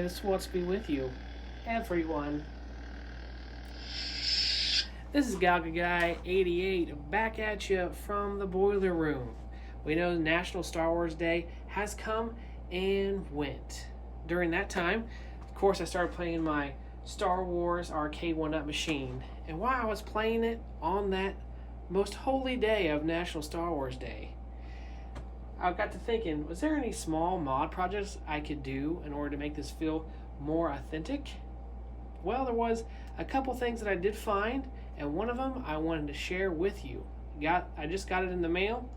May the sports be with you, everyone. This is Galga Guy 88 back at you from the boiler room. We know National Star Wars Day has come and went. During that time, of course, I started playing my Star Wars arcade 1-up machine. And while I was playing it on that most holy day of National Star Wars Day, I got to thinking, was there any small mod projects I could do in order to make this feel more authentic? Well, there was a couple things that I did find, and one of them I wanted to share with you. I just got it in the mail,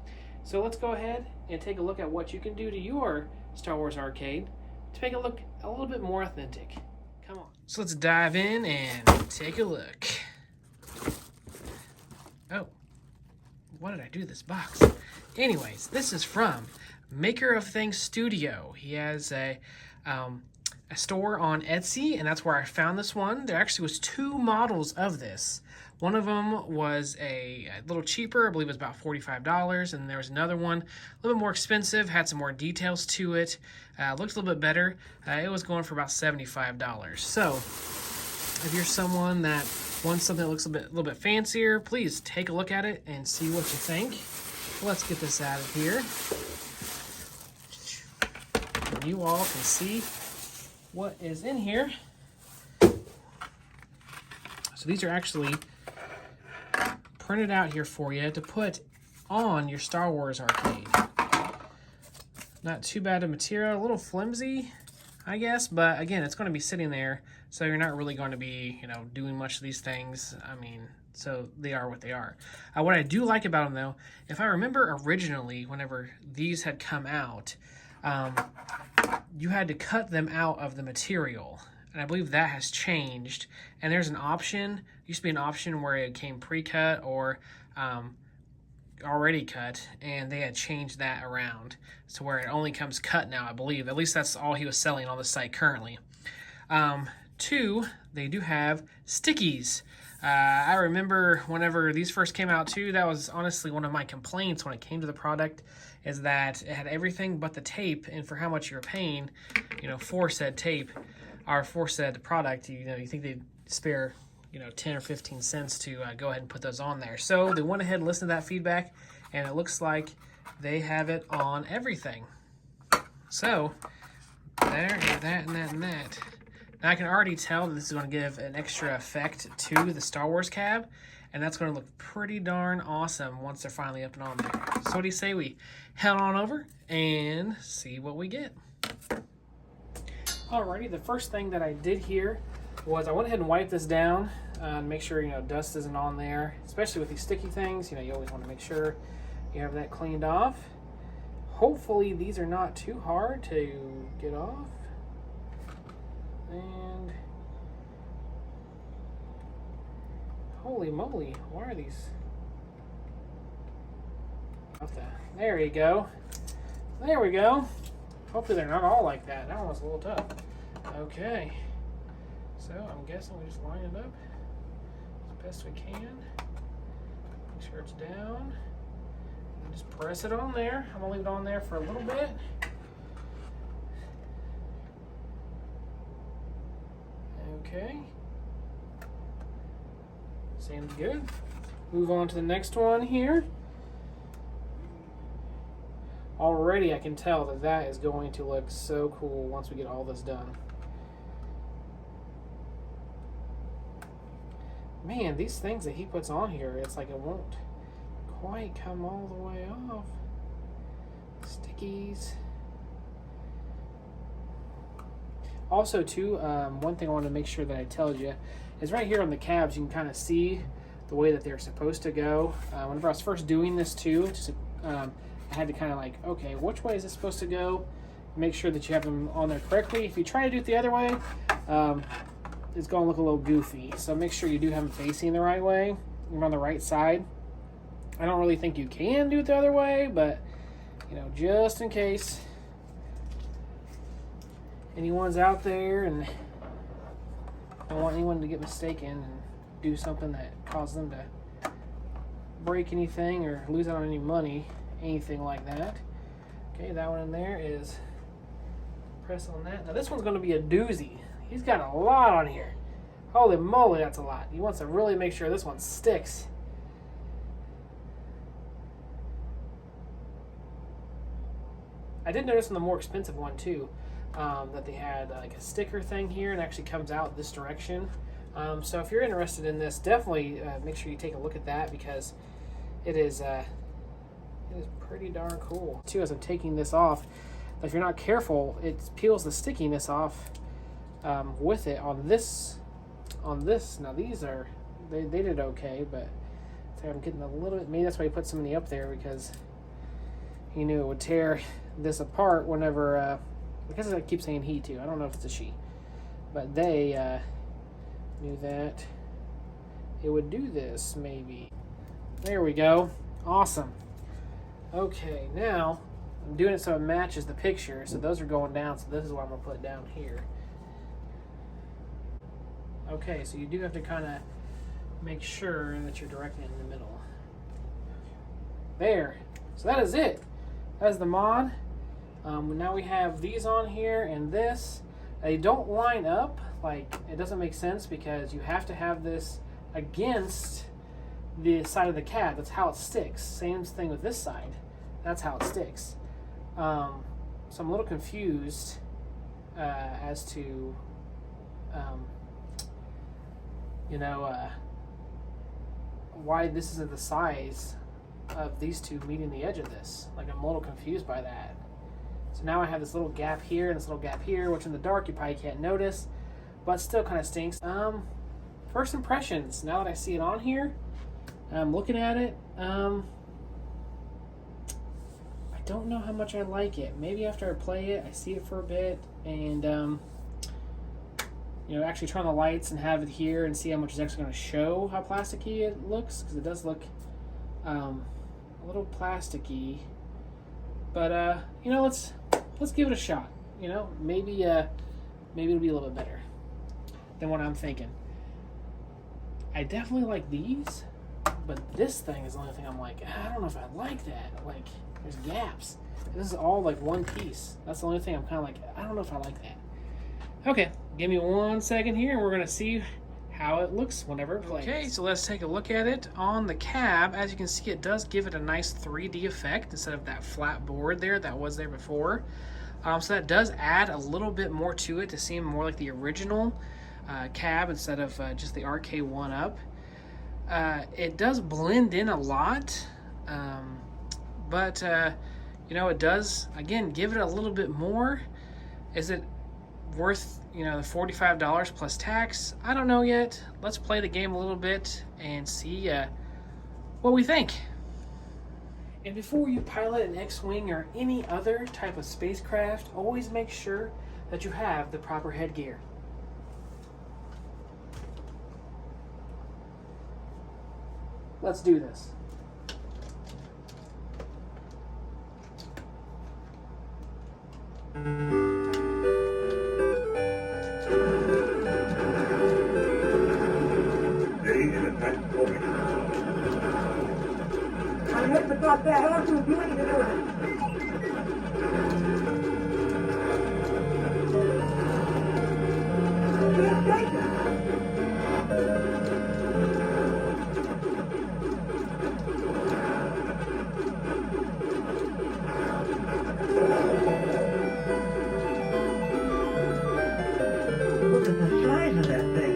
so let's go ahead and take a look at what you can do to your Star Wars arcade to make it look a little bit more authentic. Come on. So let's dive in and take a look. Oh, what did I do to this box? Anyways, this is from Makerofthings Studio. He has a store on Etsy, and that's where I found this one. There actually was two models of this. One of them was a little cheaper, I believe it was about $45, and there was another one a little bit more expensive, had some more details to it, looked a little bit better. It was going for about $75. So, if you're someone that wants something that looks a little bit fancier, please take a look at it and see what you think. Let's get this out of here. And you all can see what is in here. So these are actually printed out here for you to put on your Star Wars arcade. Not too bad of material, a little flimsy, I guess, but again, it's going to be sitting there, so you're not really going to be, doing much of these things. I mean, so they are what they are. What I do like about them, though, if I remember originally, whenever these had come out, you had to cut them out of the material. And I believe that has changed. And there's an option, used to be an option where it came pre-cut or already cut, and they had changed that around to where it only comes cut now, I believe. At least that's all he was selling on the site currently. Two, they do have stickies. I remember whenever these first came out too, that was honestly one of my complaints when it came to the product, is that it had everything but the tape, and for how much you were paying, for said tape, or for said product, you think they'd spare, 10 or 15 cents to go ahead and put those on there. So they went ahead and listened to that feedback, and it looks like they have it on everything. So there is that and that and that. Now I can already tell that this is going to give an extra effect to the Star Wars cab, and that's going to look pretty darn awesome once they're finally up and on there. So what do you say we head on over and see what we get? Alrighty, the first thing that I did here was I went ahead and wiped this down and make sure dust isn't on there, especially with these sticky things. You always want to make sure you have that cleaned off. Hopefully these are not too hard to get off. And holy moly, why are these? There you go. There we go. Hopefully they're not all like that. That one was a little tough. Okay. So I'm guessing we just line it up as best we can. Make sure it's down. And just press it on there. I'm gonna leave it on there for a little bit. Okay. Seems good. Move on to the next one here. Already I can tell that that is going to look so cool once we get all this done. Man, these things that he puts on here, it's like it won't quite come all the way off. Stickies. Also too, one thing I want to make sure that I tell you is right here on the cabs, you can kind of see the way that they're supposed to go. Whenever I was first doing this too, I had to kind of like, okay, which way is this supposed to go? Make sure that you have them on there correctly. If you try to do it the other way, it's going to look a little goofy. So make sure you do have them facing the right way. You're on the right side. I don't really think you can do it the other way, but just in case anyone's out there and don't want anyone to get mistaken and do something that causes them to break anything or lose out on any money, anything like that. Okay, that one in there is Press on that. Now this one's going to be a doozy. He's got a lot on here. Holy moly, that's a lot. He wants to really make sure this one sticks. I did notice in the more expensive one too, that they had like a sticker thing here and actually comes out this direction. So if you're interested in this, definitely make sure you take a look at that, because it is pretty darn cool. Too, as I'm taking this off, if you're not careful, it peels the stickiness off with it on this. Now these are, they did okay, but I'm getting a little bit, maybe that's why he put so many up there, because he knew it would tear this apart whenever, I guess I keep saying he too, I don't know if it's a she, but they knew that it would do this, maybe. There we go. Awesome. Okay, now I'm doing it so it matches the picture, so those are going down, so this is what I'm going to put down here. Okay, so you do have to kind of make sure that you're directly in the middle. There. So that is it. That is the mod. Now we have these on here and this. They don't line up. Like, it doesn't make sense, because you have to have this against the side of the cab. That's how it sticks. Same thing with this side. That's how it sticks. So I'm a little confused as to why this isn't the size of these two meeting the edge of this. Like, I'm a little confused by that. So now I have this little gap here and this little gap here, which in the dark you probably can't notice, but still kind of stinks. First impressions, now that I see it on here, I'm looking at it, I don't know how much I like it. Maybe after I play it, I see it for a bit, and actually turn on the lights and have it here and see how much it's actually going to show how plasticky it looks, because it does look a little plasticky. But let's give it a shot. Maybe it'll be a little bit better than what I'm thinking. I definitely like these, but this thing is the only thing I'm like, I don't know if I like that. Like, there's gaps. And this is all like one piece. That's the only thing I'm kind of like, I don't know if I like that. Okay, give me 1 second here and we're gonna see how it looks whenever it plays. Okay, so let's take a look at it on the cab. As you can see, it does give it a nice 3D effect instead of that flat board there that was there before. So that does add a little bit more to it to seem more like the original cab instead of just the RK 1-Up. It does blend in a lot, but it does, again, give it a little bit more. Is it worth the $45 plus tax? I don't know yet. Let's play the game a little bit and see what we think. And before you pilot an X-Wing or any other type of spacecraft, always make sure that you have the proper headgear. Let's do this. I never thought that horse would do anything to it. Can't take it. Look at the size of that thing.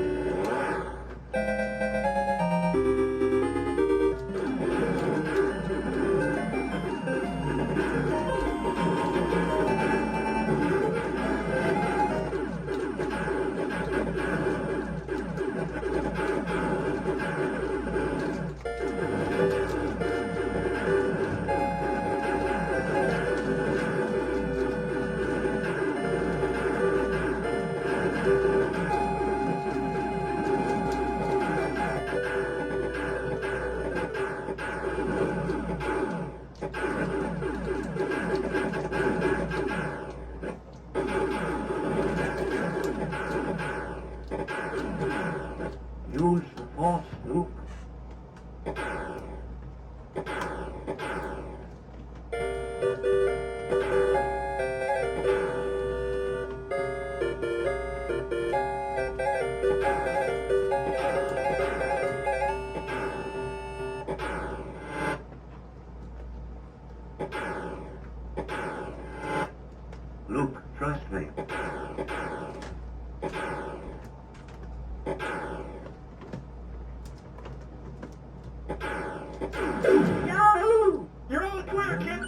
Use the force, Luke. trust me. Yahoo! You're on Twitter, kid!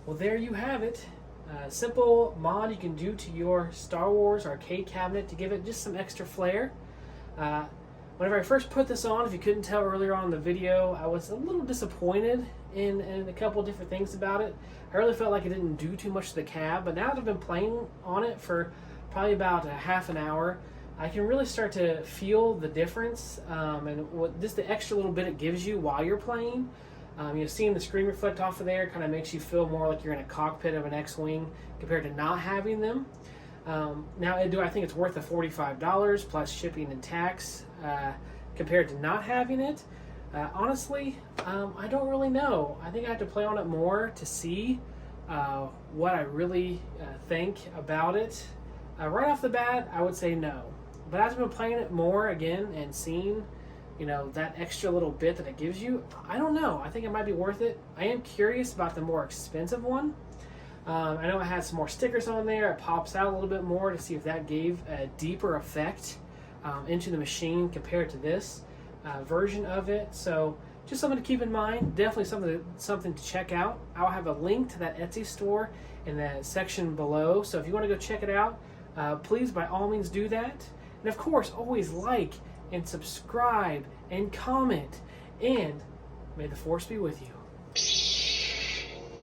Well, there you have it. A simple mod you can do to your Star Wars arcade cabinet to give it just some extra flair. Whenever I first put this on, if you couldn't tell earlier on in the video, I was a little disappointed in a couple of different things about it. I really felt like it didn't do too much to the cab, but now that I've been playing on it for probably about a half an hour, I can really start to feel the difference and what just the extra little bit it gives you while you're playing. Seeing the screen reflect off of there kind of makes you feel more like you're in a cockpit of an X-Wing compared to not having them. Now, I think it's worth the $45 plus shipping and tax compared to not having it? Honestly, I don't really know. I think I have to play on it more to see what I really think about it. Right off the bat, I would say no. But as I've been playing it more again and seeing, that extra little bit that it gives you, I don't know. I think it might be worth it. I am curious about the more expensive one. I know it has some more stickers on there. It pops out a little bit more to see if that gave a deeper effect into the machine compared to this version of it. So just something to keep in mind. Definitely something to check out. I'll have a link to that Etsy store in the section below. So if you want to go check it out, please by all means do that. And of course, always like and subscribe and comment. And may the Force be with you.